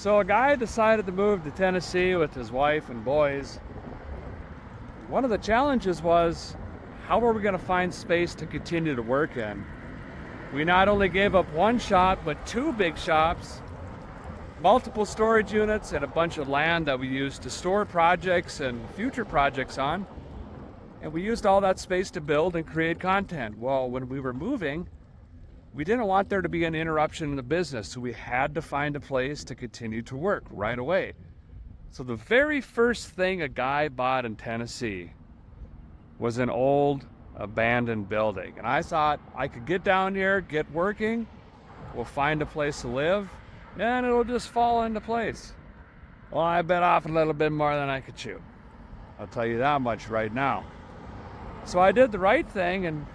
So a guy decided to move to Tennessee with his wife and boys. One of the challenges was, how are we going to find space to continue to work in? We not only gave up one shop, but two big shops, multiple storage units, and a bunch of land that we used to store projects and future projects on. And we used all that space to build and create content. Well, when we were moving, we didn't want there to be an interruption in the business, so we had to find a place to continue to work right away. So the very first thing a guy bought in Tennessee was an old abandoned building. And I thought I could get down here, get working, we'll find a place to live, and it'll just fall into place. Well, I bit off a little bit more than I could chew. I'll tell you that much right now. So I did the right thing and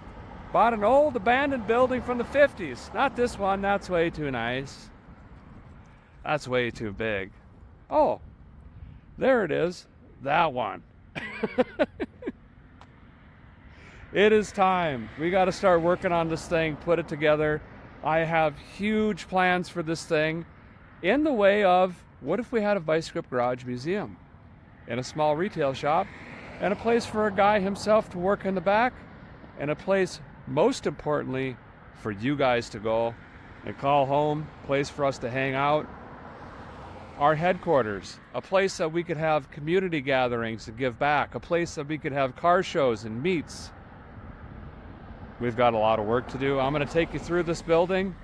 bought an old abandoned building from the 50s. Not this one, that's way too nice. That's way too big. Oh, there it is, that one. It is time. We got to start working on this thing, put it together. I have huge plans for this thing in the way of, what if we had a Vice Grip Garage museum and a small retail shop and a place for a guy himself to work in the back, and a place, most importantly, for you guys to go and call home, a place for us to hang out, our headquarters, a place that we could have community gatherings and give back, a place that we could have car shows and meets. We've got a lot of work to do. I'm going to take you through this building,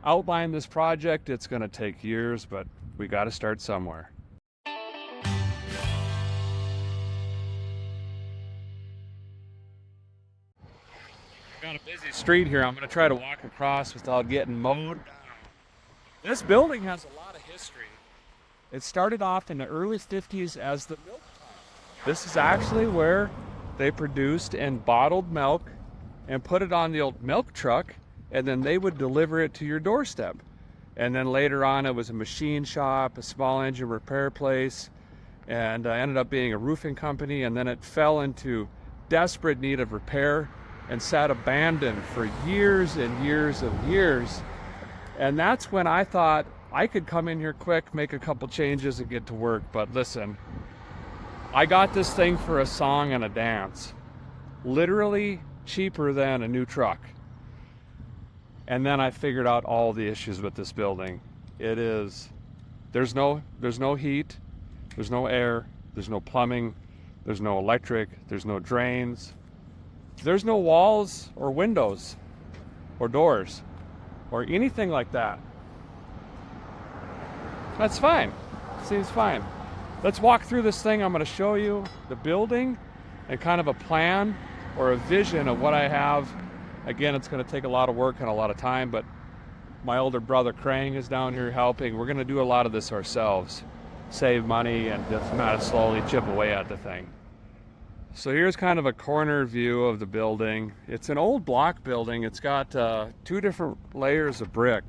outline this project. It's going to take years, but we got to start somewhere. Got a busy street here. I'm going to try to walk across without getting mowed down. This building has a lot of history. It started off in the early 50s as the milk plant. This is actually where they produced and bottled milk and put it on the old milk truck, and then they would deliver it to your doorstep. And then later on it was a machine shop, a small engine repair place, and ended up being a roofing company, and then it fell into desperate need of repair and sat abandoned for years and years and years. And that's when I thought I could come in here quick, make a couple changes and get to work. But listen, I got this thing for a song and a dance. Literally cheaper than a new truck. And then I figured out all the issues with this building. There's no heat, there's no air, there's no plumbing, there's no electric, there's no drains. There's no walls or windows or doors or anything like that. That's fine. Seems fine. Let's walk through this thing. I'm going to show you the building and kind of a plan or a vision of what I have. Again, it's going to take a lot of work and a lot of time, but my older brother Krang is down here helping. We're going to do a lot of this ourselves. Save money and just kind of slowly chip away at the thing. So here's kind of a corner view of the building. It's an old block building. It's got two different layers of brick.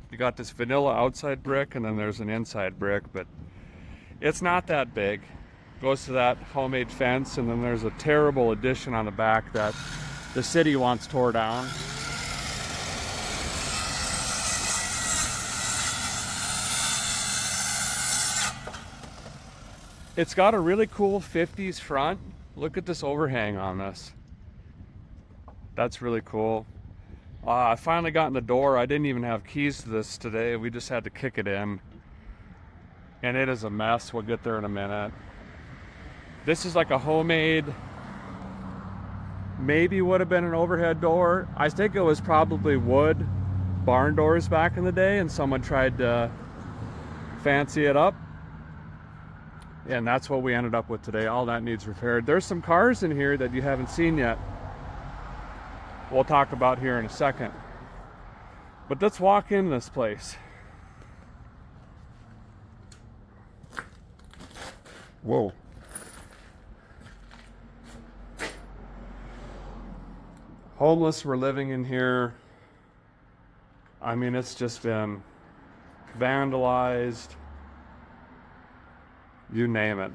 You got this vanilla outside brick, and then there's an inside brick, but it's not that big. Goes to that homemade fence, and then there's a terrible addition on the back that the city wants tore down. It's got a really cool 50s front. Look at this overhang on this. That's really cool. I finally got in the door. I didn't even have keys to this today. We just had to kick it in. And it is a mess. We'll get there in a minute. This is like a homemade, maybe would have been an overhead door. I think it was probably wood barn doors back in the day, and someone tried to fancy it up. And that's what we ended up with today. All that needs repaired. There's some cars in here that you haven't seen yet. We'll talk about here in a second. But let's walk in this place. Whoa. Homeless were living in here. I mean, it's just been vandalized. You name it.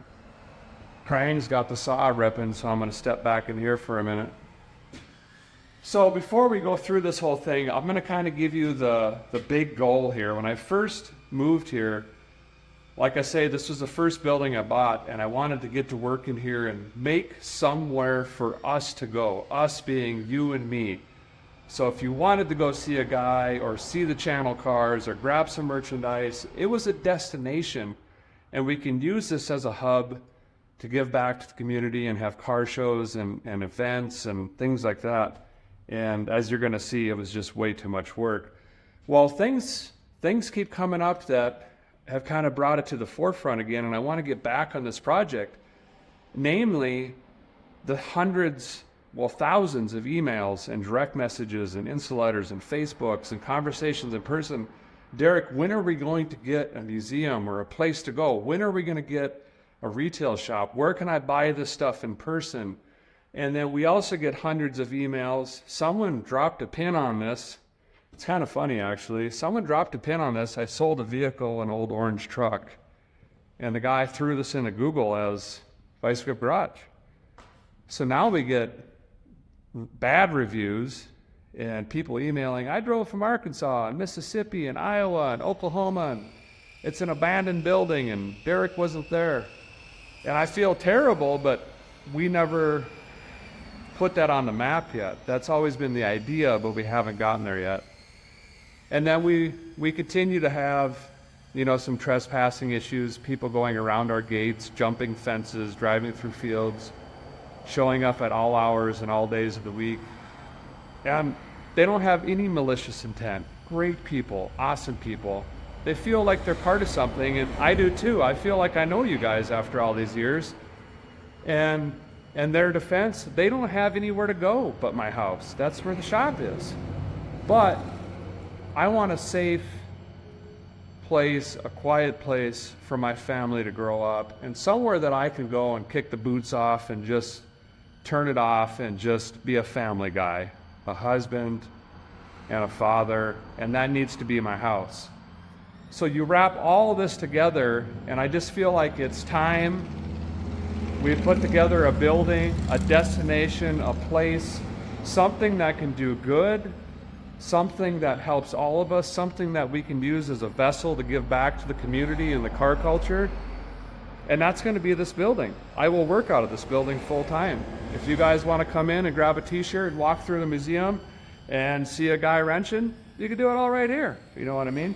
Krang's got the saw ripping, so I'm going to step back in here for a minute. So before we go through this whole thing, I'm going to kind of give you the big goal here. When I first moved here, Like I say, this was the first building I bought, and I wanted to get to work in here and make somewhere for us to go, us being you and me. So if you wanted to go see a guy or see the channel cars or grab some merchandise, it was a destination, and we can use this as a hub to give back to the community and have car shows and events and things like that. And as you're going to see, it was just way too much work. Well, things keep coming up that have kind of brought it to the forefront again, and I want to get back on this project. Namely, the hundreds, well, thousands of emails and direct messages and Insta letters and Facebooks and conversations in person. Derek, when are we going to get a museum or a place to go? When are we going to get a retail shop? Where can I buy this stuff in person? And then we also get hundreds of emails. Someone dropped a pin on this. It's kind of funny, actually. Someone dropped a pin on this. I sold a vehicle, an old orange truck, and the guy threw this into Google as Vice Grip Garage. So now we get bad reviews and people emailing, I drove from Arkansas and Mississippi and Iowa and Oklahoma, and it's an abandoned building and Derek wasn't there. And I feel terrible, but we never put that on the map yet. That's always been the idea, but we haven't gotten there yet. And then we continue to have, some trespassing issues, people going around our gates, jumping fences, driving through fields, showing up at all hours and all days of the week. And they don't have any malicious intent. Great people, awesome people. They feel like they're part of something, and I do too. I feel like I know you guys after all these years. And in their defense, they don't have anywhere to go but my house. That's where the shop is. But I want a safe place, a quiet place for my family to grow up, and somewhere that I can go and kick the boots off and just turn it off and just be a family guy, a husband and a father, and that needs to be my house. So you wrap all of this together, and I just feel like it's time we put together a building, a destination, a place, something that can do good, something that helps all of us, something that we can use as a vessel to give back to the community and the car culture. And that's going to be this building. I will work out of this building full time. If you guys want to come in and grab a t-shirt and walk through the museum and see a guy wrenching, you can do it all right here. You know what I mean?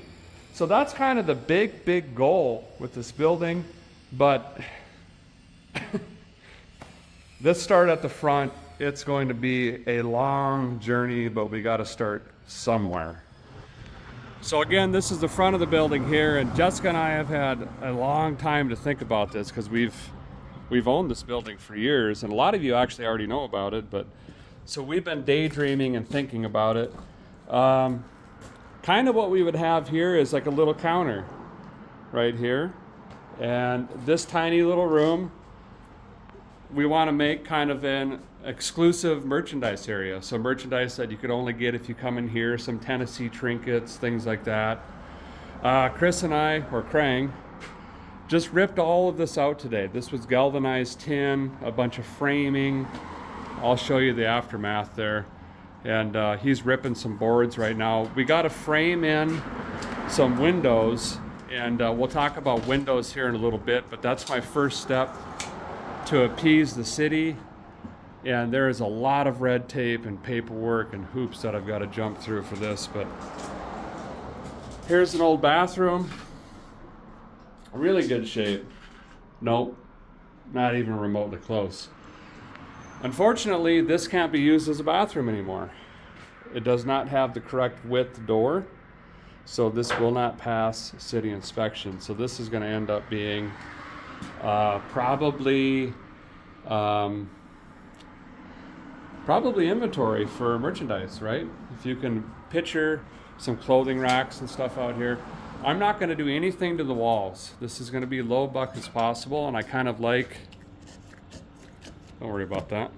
So that's kind of the big goal with this building. But let's start at the front. It's going to be a long journey, but we got to start somewhere. So again, this is the front of the building here, and Jessica and I have had a long time to think about this because we've owned this building for years, and a lot of you actually already know about it, but so we've been daydreaming and thinking about it. Kind of what we would have here is like a little counter right here, and this tiny little room we want to make kind of an exclusive merchandise area. So merchandise that you could only get if you come in here, some Tennessee trinkets, things like that. Chris and I, or Krang, just ripped all of this out today. This was galvanized tin, a bunch of framing. I'll show you the aftermath there. And he's ripping some boards right now. We got to frame in some windows, and we'll talk about windows here in a little bit, but that's my first step to appease the city. And there is a lot of red tape and paperwork and hoops that I've got to jump through for this. But here's an old bathroom. Really good shape. Nope, not even remotely close. Unfortunately, this can't be used as a bathroom anymore. It does not have the correct width door, so this will not pass city inspection. So this is going to end up being probably inventory for merchandise, right? If you can picture some clothing racks and stuff out here. I'm not going to do anything to the walls. This is going to be low buck as possible, and I kind of like, don't worry about that,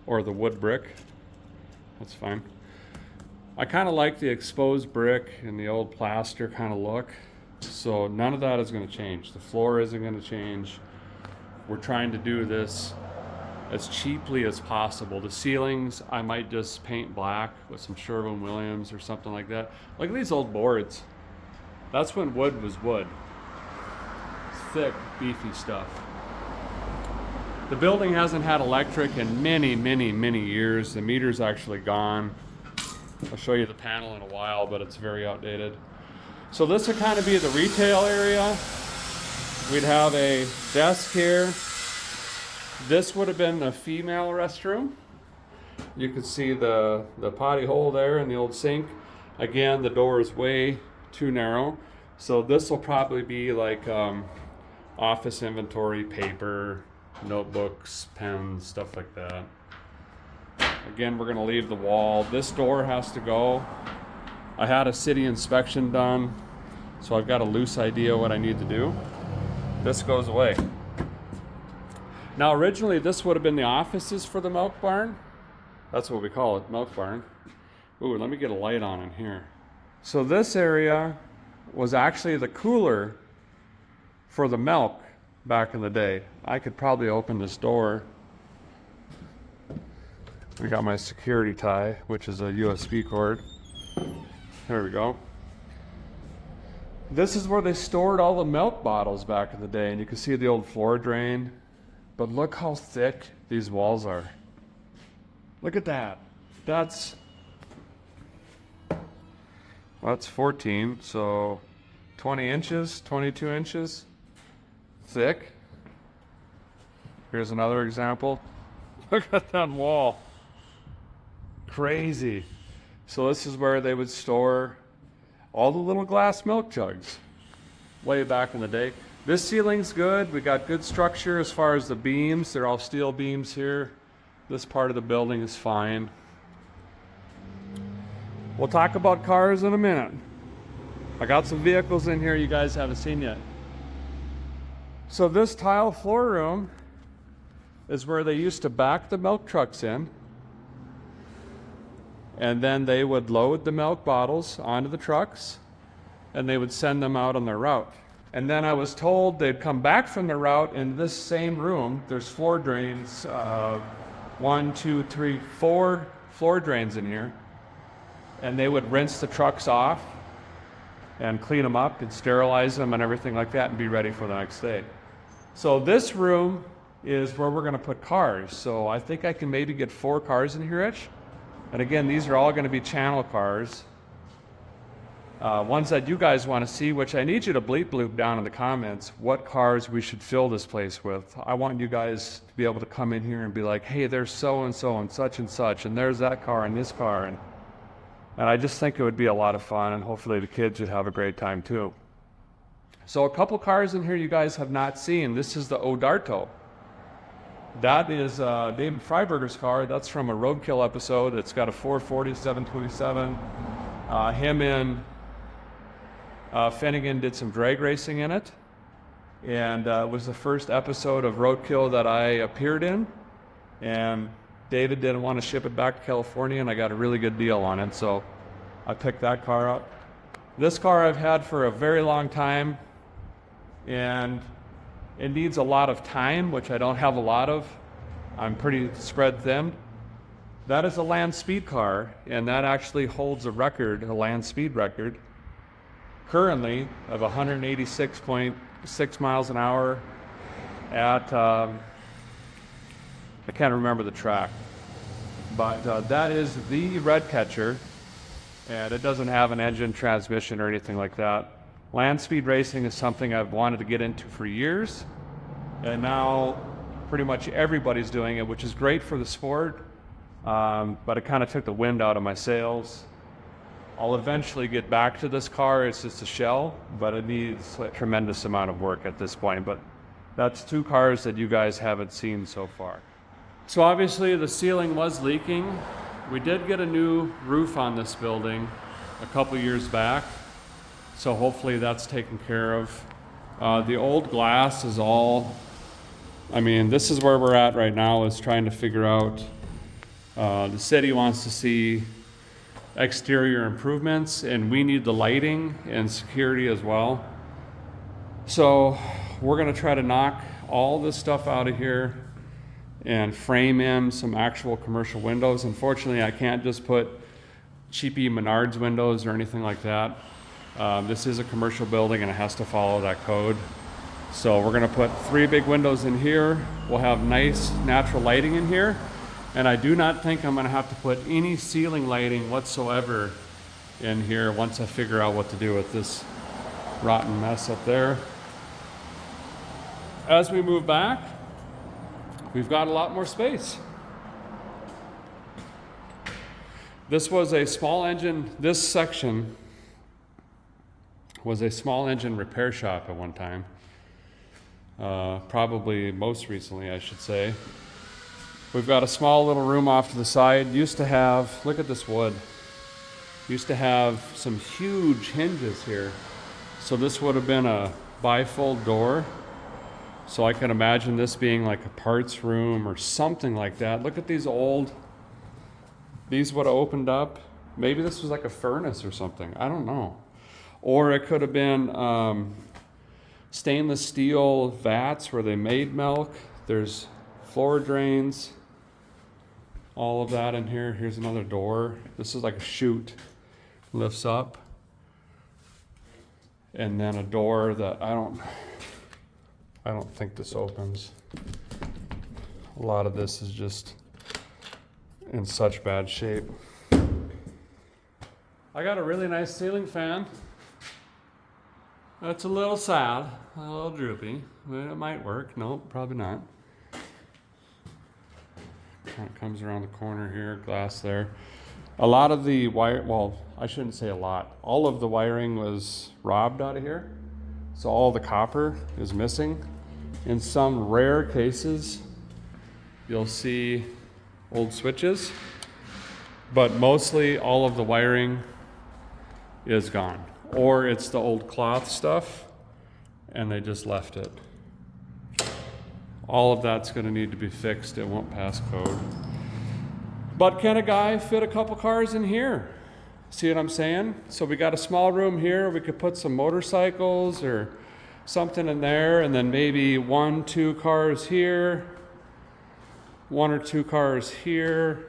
or the wood brick, that's fine. I kind of like the exposed brick and the old plaster kind of look, so none of that is going to change. The floor isn't going to change. We're trying to do this as cheaply as possible. The ceilings, I might just paint black with some Sherwin-Williams or something like that. Look at these old boards. That's when wood was wood. thick, beefy stuff. The building hasn't had electric in many, many, many years. The meter's actually gone. I'll show you the panel in a while, but it's very outdated. So this would kind of be the retail area. We'd have a desk here. This would have been a female restroom. You can see the potty hole there and the old sink. Again, the door is way too narrow. So this will probably be like office inventory, paper, notebooks, pens, stuff like that. Again, we're gonna leave the wall. This door has to go. I had a city inspection done, so I've got a loose idea what I need to do. This goes away. Now originally this would have been the offices for the milk barn. That's what we call it, milk barn. Ooh, let me get a light on in here. So this area was actually the cooler for the milk back in the day. I could probably open this door. We got my security tie, which is a USB cord. There we go. This is where they stored all the milk bottles back in the day, and you can see the old floor drain. But look how thick these walls are. Look at that. That's 14, so 20 inches, 22 inches thick. Here's another example. Look at that wall. Crazy. So this is where they would store all the little glass milk jugs way back in the day. This ceiling's good. We got good structure as far as the beams. They're all steel beams here. This part of the building is fine. We'll talk about cars in a minute. I got some vehicles in here you guys haven't seen yet. So this tile floor room is where they used to back the milk trucks in, and then they would load the milk bottles onto the trucks and they would send them out on their route. And then I was told they'd come back from their route in this same room. There's floor drains, 1, 2, 3, 4 floor drains in here. And they would rinse the trucks off and clean them up and sterilize them and everything like that and be ready for the next day. So this room is where we're gonna put cars. So I think I can maybe get 4 cars in here, Rich. And again, these are all gonna be channel cars. Ones that you guys wanna see, which I need you to bleep bloop down in the comments what cars we should fill this place with. I want you guys to be able to come in here and be like, hey, there's so-and-so and such, and there's that car and this car. And I just think it would be a lot of fun, and hopefully the kids would have a great time too. So a couple cars in here you guys have not seen. This is the Odarto. That is David Freiberger's car. That's from a Roadkill episode. It's got a 440 727. Him and Finnegan did some drag racing in it. And it was the first episode of Roadkill that I appeared in. And David didn't want to ship it back to California, and I got a really good deal on it. So I picked that car up. This car I've had for a very long time. And it needs a lot of time, which I don't have a lot of. I'm pretty spread thin. That is a land speed car, and that actually holds a record, a land speed record, currently of 186.6 miles an hour at, I can't remember the track, but that is the Redcatcher, and it doesn't have an engine, transmission, or anything like that. Land speed racing is something I've wanted to get into for years, and now pretty much everybody's doing it, which is great for the sport, but it kind of took the wind out of my sails. I'll eventually get back to this car. It's just a shell, but it needs a tremendous amount of work at this point. But that's 2 cars that you guys haven't seen so far. So obviously the ceiling was leaking. We did get a new roof on this building a couple years back. So hopefully that's taken care of. The old glass is all, this is where we're at right now, is trying to figure out, the city wants to see exterior improvements, and we need the lighting and security as well. So we're gonna try to knock all this stuff out of here and frame in some actual commercial windows. Unfortunately, I can't just put cheapy Menards windows or anything like that. This is a commercial building and it has to follow that code. So we're gonna put 3 big windows in here. We'll have nice natural lighting in here. And I do not think I'm gonna have to put any ceiling lighting whatsoever in here once I figure out what to do with this rotten mess up there. As we move back, we've got a lot more space. This was a small engine, this section was a small engine repair shop at one time. Probably most recently, I should say. We've got a small little room off to the side. Used to have, look at this wood. Used to have some huge hinges here. So this would have been a bifold door. So I can imagine this being like a parts room or something like that. Look at these old, these would have opened up. Maybe this was like a furnace or something. I don't know. Or it could have been stainless steel vats where they made milk. There's floor drains. All of that in here. Here's another door. This is like a chute. Lifts up. And then a door that I don't think this opens. A lot of this is just in such bad shape. I got a really nice ceiling fan. That's a little sad, a little droopy, but it might work. Nope, probably not. Kind of comes around the corner here, glass there. A lot of the wire, well, I shouldn't say a lot. All of the wiring was robbed out of here. So all the copper is missing. In some rare cases, you'll see old switches, but mostly all of the wiring is gone. Or it's the old cloth stuff, and they just left it. All of that's gonna need to be fixed. It won't pass code. But can a guy fit a couple cars in here? See what I'm saying? So we got a small room here. We could put some motorcycles or something in there, and then maybe 1, 2 cars here, 1 or 2 cars here.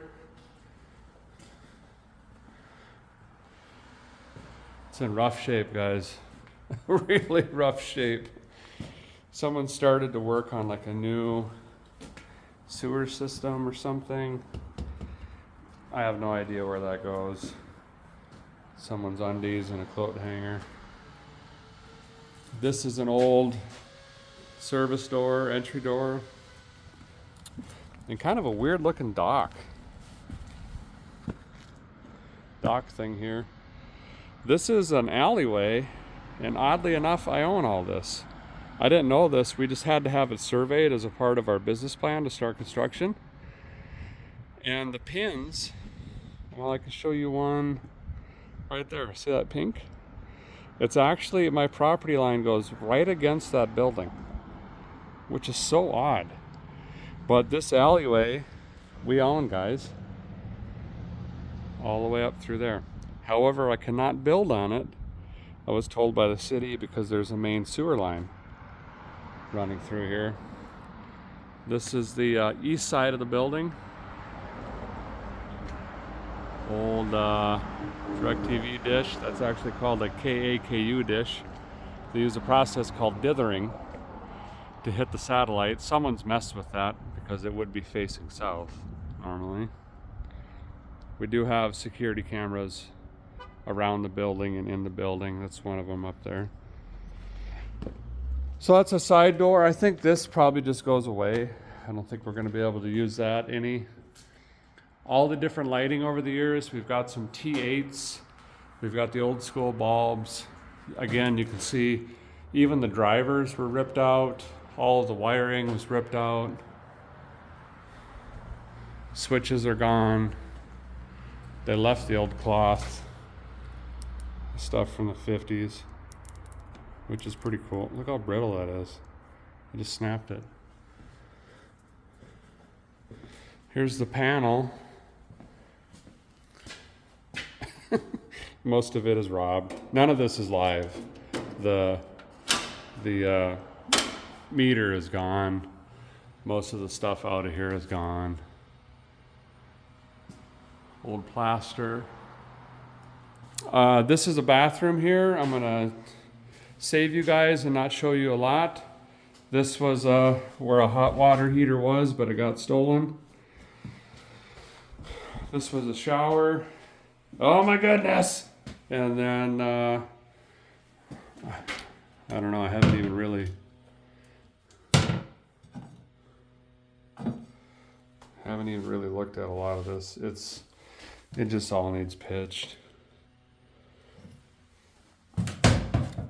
It's in rough shape, guys. Really rough shape. Someone started to work on like a new sewer system or something. I have no idea where that goes. Someone's undies and a coat hanger. This is an old service door, entry door, and kind of a weird looking dock thing here. This is an alleyway, and oddly enough, I own all this. I didn't know this. We just had to have it surveyed as a part of our business plan to start construction. And the pins, well, I can show you one right there. See that pink? It's actually, my property line goes right against that building, which is so odd. But this alleyway, we own, guys, all the way up through there. However, I cannot build on it, I was told by the city, because there's a main sewer line running through here. This is the east side of the building. Old DirecTV dish. That's actually called a KAKU dish. They use a process called dithering to hit the satellite. Someone's messed with that because it would be facing south normally. We do have security cameras around the building and in the building. That's one of them up there. So that's a side door. I think this probably just goes away. I don't think we're going to be able to use that any. All the different lighting over the years, we've got some T8s, we've got the old school bulbs. Again, you can see even the drivers were ripped out, all of the wiring was ripped out. Switches are gone. They left the old cloth stuff from the 50s, which is pretty cool. Look how brittle that is. I just snapped it. Here's the panel. Most of it is robbed. None of this is live. The meter is gone. Most of the stuff out of here is gone. Old plaster. This is a bathroom here. I'm gonna save you guys and not show you a lot. This was where a hot water heater was, but it got stolen. This was a shower. Oh my goodness! And then, I don't know, I haven't even really looked at a lot of this. It just all needs pitched.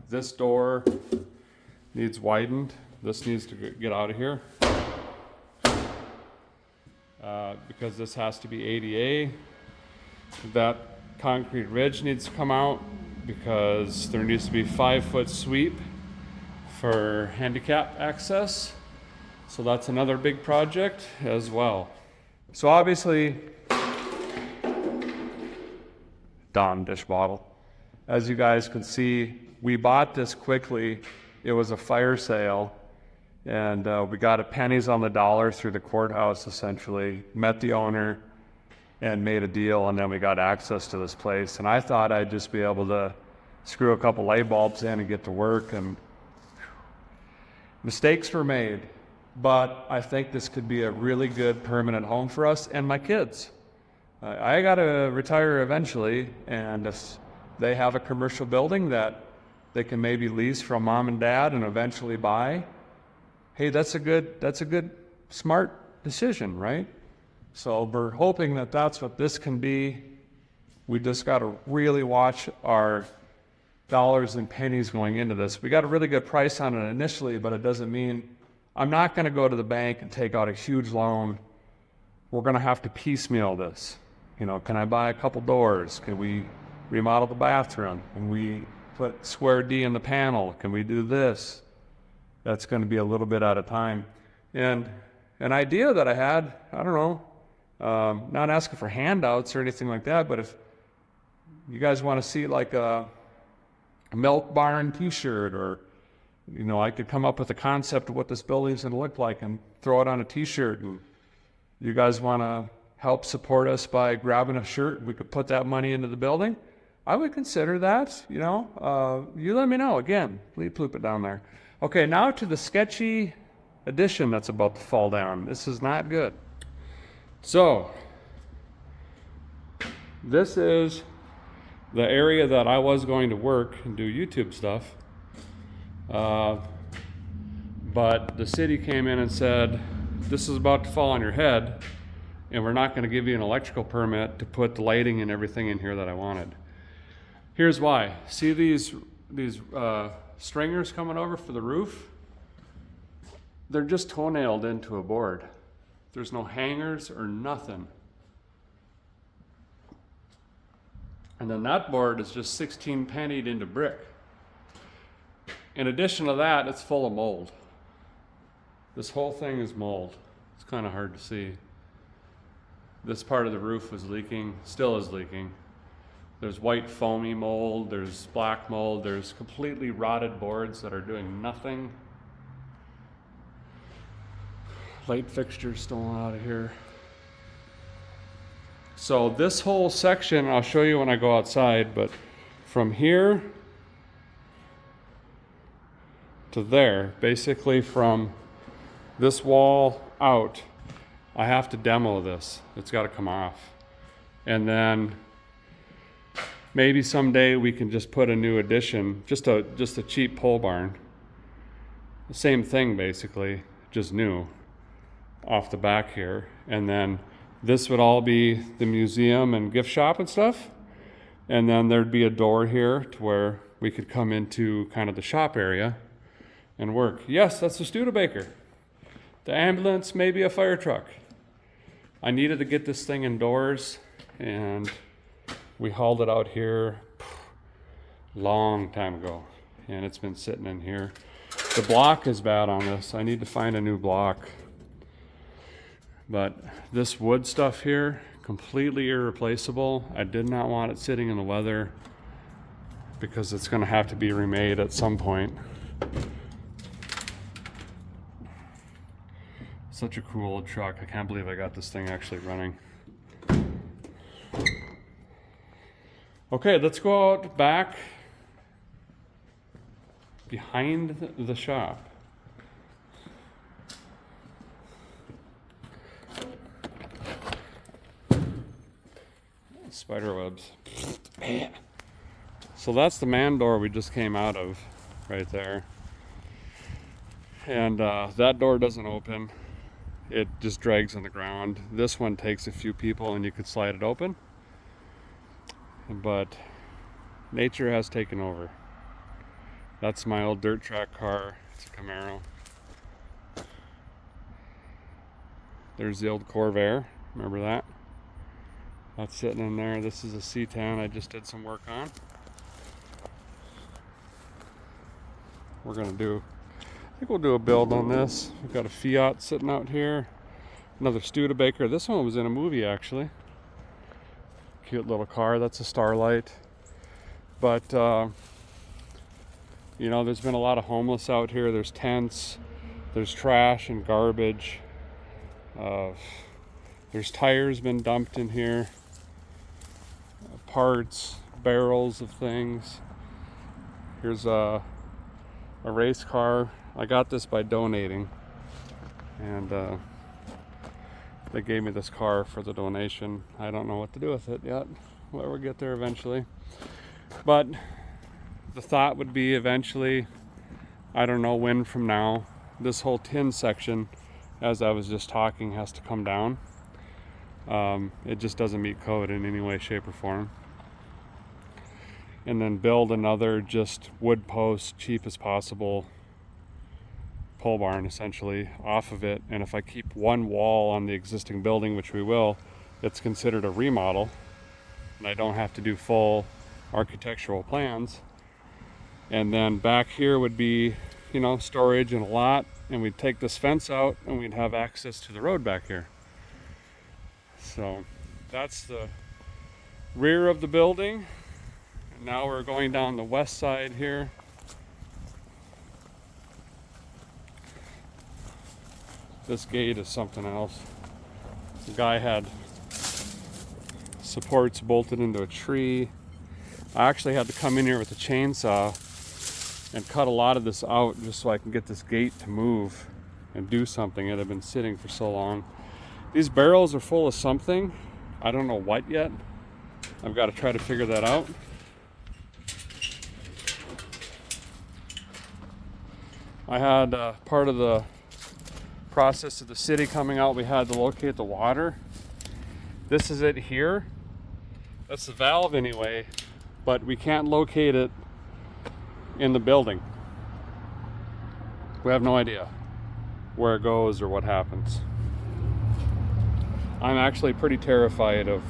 This door needs widened. This needs to get out of here. Because this has to be ADA. That concrete ridge needs to come out because there needs to be 5-foot sweep for handicap access. So that's another big project as well. So obviously, Dawn dish bottle. As you guys can see, we bought this quickly. It was a fire sale, and we got it pennies on the dollar through the courthouse, essentially. Met the owner and made a deal, and then we got access to this place. And I thought I'd just be able to screw a couple light bulbs in and get to work, and mistakes were made. But I think this could be a really good permanent home for us and my kids. I got to retire eventually, and if they have a commercial building that they can maybe lease from mom and dad and eventually buy, hey, that's a good, smart decision, right? So we're hoping that that's what this can be. We just got to really watch our dollars and pennies going into this. We got a really good price on it initially, but it doesn't mean I'm not going to go to the bank and take out a huge loan. We're going to have to piecemeal this. You know, can I buy a couple doors? Can we remodel the bathroom? Can we put square D in the panel? Can we do this? That's going to be a little bit at a time. And an idea that I had, I don't know, not asking for handouts or anything like that, but if you guys want to see like a Milk Barn t-shirt, or you know, I could come up with a concept of what this building's going to look like and throw it on a t-shirt, and you guys want to help support us by grabbing a shirt, we could put that money into the building, I would consider that, you know. You let me know. Again, please ploop it down there. Okay, now to the sketchy addition that's about to fall down. This is not good. So, this is the area that I was going to work and do YouTube stuff. But the city came in and said, this is about to fall on your head, and we're not going to give you an electrical permit to put the lighting and everything in here that I wanted. Here's why. See these stringers coming over for the roof? They're just toenailed into a board. There's no hangers or nothing. And then that board is just 16 pennied into brick. In addition to that, it's full of mold. This whole thing is mold. It's kind of hard to see. This part of the roof was leaking, still is leaking. There's white foamy mold, there's black mold, there's completely rotted boards that are doing nothing. Light fixtures stolen out of here. So this whole section, I'll show you when I go outside, but from here to there, basically from this wall out, I have to demo this. It's got to come off. And then maybe someday we can just put a new addition, just a cheap pole barn. The same thing basically, just new, off the back here. And then this would all be the museum and gift shop and stuff. And then there'd be a door here to where we could come into kind of the shop area and work. Yes, that's the Studebaker. The ambulance, maybe a fire truck. I needed to get this thing indoors, and we hauled it out here long time ago, and it's been sitting in here. The block is bad on this. I need to find a new block. But this wood stuff here, completely irreplaceable. I did not want it sitting in the weather because it's going to have to be remade at some point. Such a cool old truck. I can't believe I got this thing actually running. Okay, let's go out back behind the shop. Spider webs. So that's the man door we just came out of right there. And that door doesn't open. It just drags on the ground. This one takes a few people and you could slide it open. But nature has taken over. That's my old dirt track car. It's a Camaro. There's the old Corvair. Remember that? That's sitting in there. This is a C10 I just did some work on. We're gonna do, I think we'll do a build on this. We've got a Fiat sitting out here. Another Studebaker. This one was in a movie actually. Cute little car. That's a Starlight. But you know, there's been a lot of homeless out here. There's tents, there's trash and garbage. There's tires been dumped in here, parts, barrels of things. Here's a race car. I got this by donating, and they gave me this car for the donation. I don't know what to do with it yet. Well, we'll get there eventually. But the thought would be eventually, I don't know when from now, this whole tin section, as I was just talking, has to come down. It just doesn't meet code in any way, shape, or form. And then build another just wood post, cheap as possible, pole barn essentially off of it. And if I keep one wall on the existing building, which we will, it's considered a remodel, and I don't have to do full architectural plans. And then back here would be, you know, storage and a lot, and we'd take this fence out and we'd have access to the road back here. So that's the rear of the building. And now we're going down the west side here. This gate is something else. The guy had supports bolted into a tree. I actually had to come in here with a chainsaw and cut a lot of this out just so I can get this gate to move and do something. It had been sitting for so long. These barrels are full of something. I don't know what yet. I've got to try to figure that out. I had part of the process of the city coming out, we had to locate the water. This is it here. That's the valve anyway, but we can't locate it in the building. We have no idea where it goes or what happens. I'm actually pretty terrified of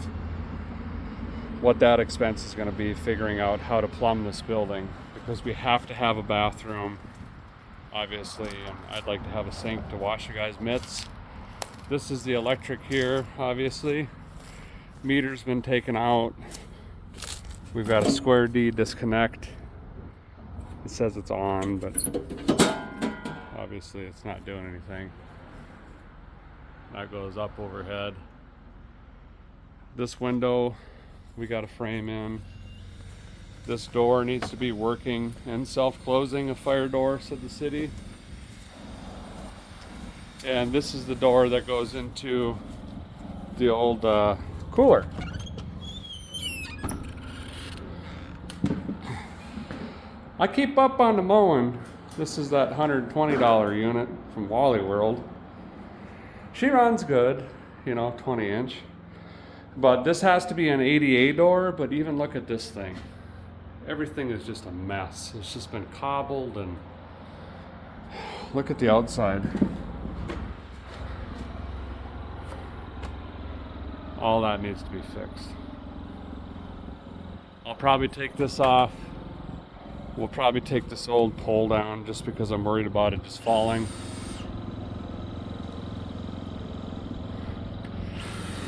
what that expense is going to be, figuring out how to plumb this building, because we have to have a bathroom, obviously, and I'd like to have a sink to wash you guys' mitts. This is the electric here, obviously. Meter's been taken out. We've got a square D disconnect. It says it's on, but obviously it's not doing anything. That goes up overhead. This window we got a frame in. This door needs to be working and self-closing, a fire door, said the city. And this is the door that goes into the old cooler. I keep up on the mowing. This is that $120 unit from Wally World. She runs good, you know, 20-inch. But this has to be an ADA door, but even look at this thing. Everything is just a mess. It's just been cobbled, and look at the outside. All that needs to be fixed. I'll probably take this off. We'll probably take this old pole down just because I'm worried about it just falling.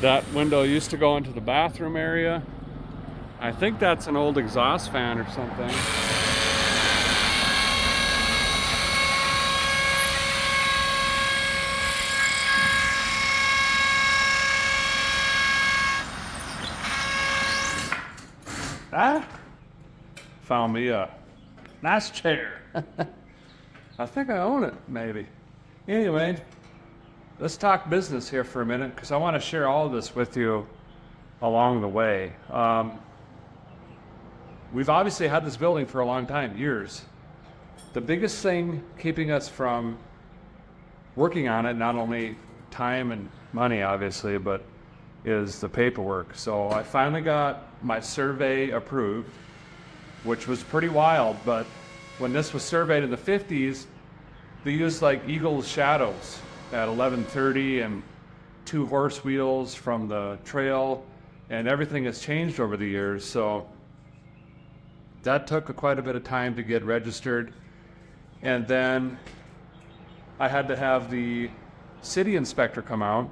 That window used to go into the bathroom area. I think that's an old exhaust fan or something. Ah, found me a nice chair. I think I own it, maybe. Anyway, let's talk business here for a minute, because I want to share all of this with you along the way. We've obviously had this building for a long time, years. The biggest thing keeping us from working on it, not only time and money obviously, but is the paperwork. So I finally got my survey approved, which was pretty wild, but when this was surveyed in the 50s, they used like eagle's shadows at 11:30 and 2 horse wheels from the trail, and everything has changed over the years. So that took quite a bit of time to get registered. And then I had to have the city inspector come out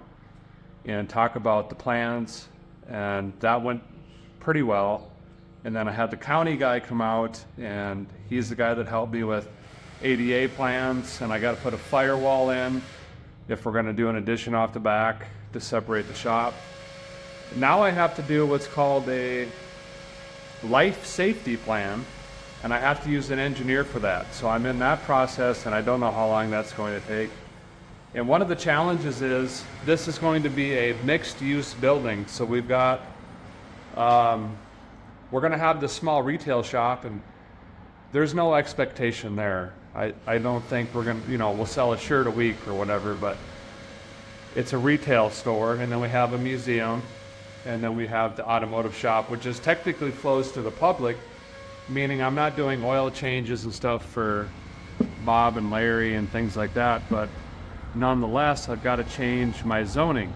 and talk about the plans, and that went pretty well. And then I had the county guy come out, and he's the guy that helped me with ADA plans, and I got to put a firewall in if we're going to do an addition off the back to separate the shop. Now I have to do what's called a life safety plan, and I have to use an engineer for that. So I'm in that process, and I don't know how long that's going to take. And one of the challenges is this is going to be a mixed use building. So we've got, we're going to have this small retail shop, and there's no expectation there. I don't think we're going to, we'll sell a shirt a week or whatever, but it's a retail store, and then we have a museum, and then we have the automotive shop, which is technically closed to the public, meaning I'm not doing oil changes and stuff for Bob and Larry and things like that, but nonetheless, I've got to change my zoning.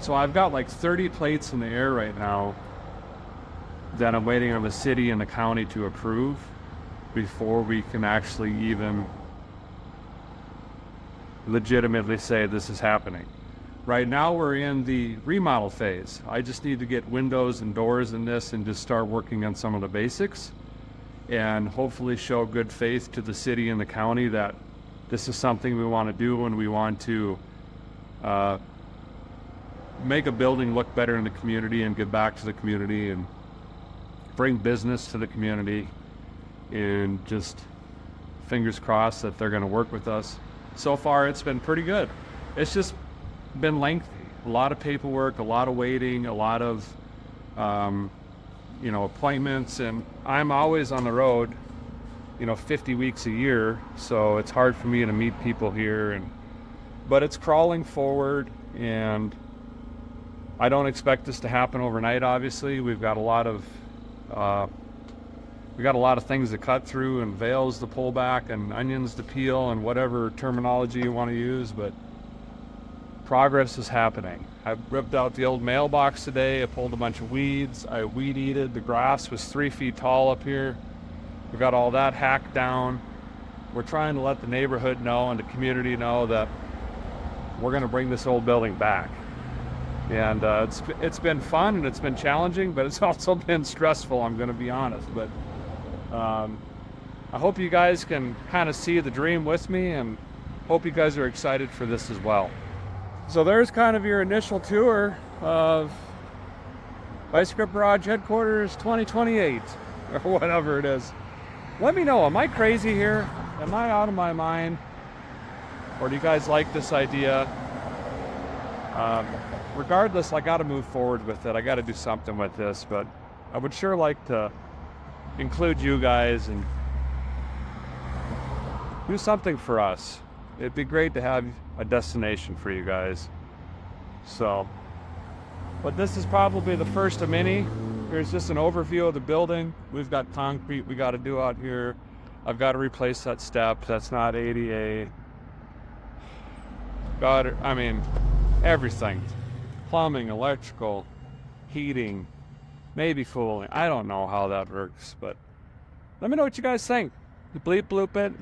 So I've got like 30 plates in the air right now that I'm waiting on the city and the county to approve before we can actually even legitimately say this is happening. Right now we're in the remodel phase. I just need to get windows and doors in this and just start working on some of the basics and hopefully show good faith to the city and the county that this is something we want to do, and we want to make a building look better in the community and give back to the community and bring business to the community, and just fingers crossed that they're going to work with us. So far it's been pretty good. It's just been lengthy, a lot of paperwork, a lot of waiting, a lot of appointments, and I'm always on the road 50 weeks a year, so it's hard for me to meet people here, but it's crawling forward, and I don't expect this to happen overnight. Obviously, we've got a lot of things to cut through, and veils to pull back, and onions to peel, and whatever terminology you want to use, but progress is happening. I ripped out the old mailbox today. I pulled a bunch of weeds. I weed-eated. The grass was 3 feet tall up here. We got all that hacked down. We're trying to let the neighborhood know and the community know that we're going to bring this old building back. And it's been fun, and it's been challenging, but it's also been stressful, I'm going to be honest. But I hope you guys can kind of see the dream with me, and hope you guys are excited for this as well. So there's kind of your initial tour of Vice Grip Garage Headquarters 2028, or whatever it is. Let me know, am I crazy here? Am I out of my mind? Or do you guys like this idea? Regardless, I got to move forward with it. I got to do something with this, but I would sure like to include you guys and do something for us. It'd be great to have a destination for you guys. So, but this is probably the first of many. Here's just an overview of the building. We've got concrete we got to do out here. I've got to replace that step. That's not ADA. Everything. Plumbing, electrical, heating, maybe cooling. I don't know how that works, but let me know what you guys think. Bleep bloop it.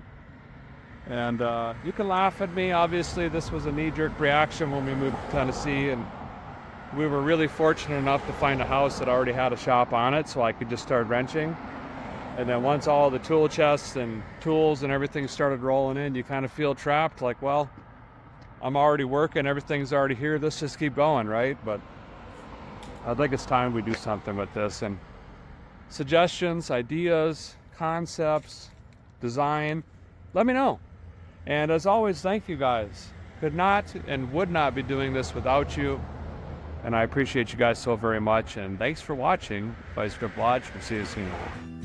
And you can laugh at me. Obviously, this was a knee-jerk reaction when we moved to Tennessee, and we were really fortunate enough to find a house that already had a shop on it, so I could just start wrenching. And then once all the tool chests and tools and everything started rolling in, you kind of feel trapped, like, well, I'm already working, everything's already here, let's just keep going, right? But I think it's time we do something with this. And suggestions, ideas, concepts, design, let me know. And as always, thank you guys. Could not and would not be doing this without you. And I appreciate you guys so very much. And thanks for watching Vice Grip Lodge. We'll see you soon.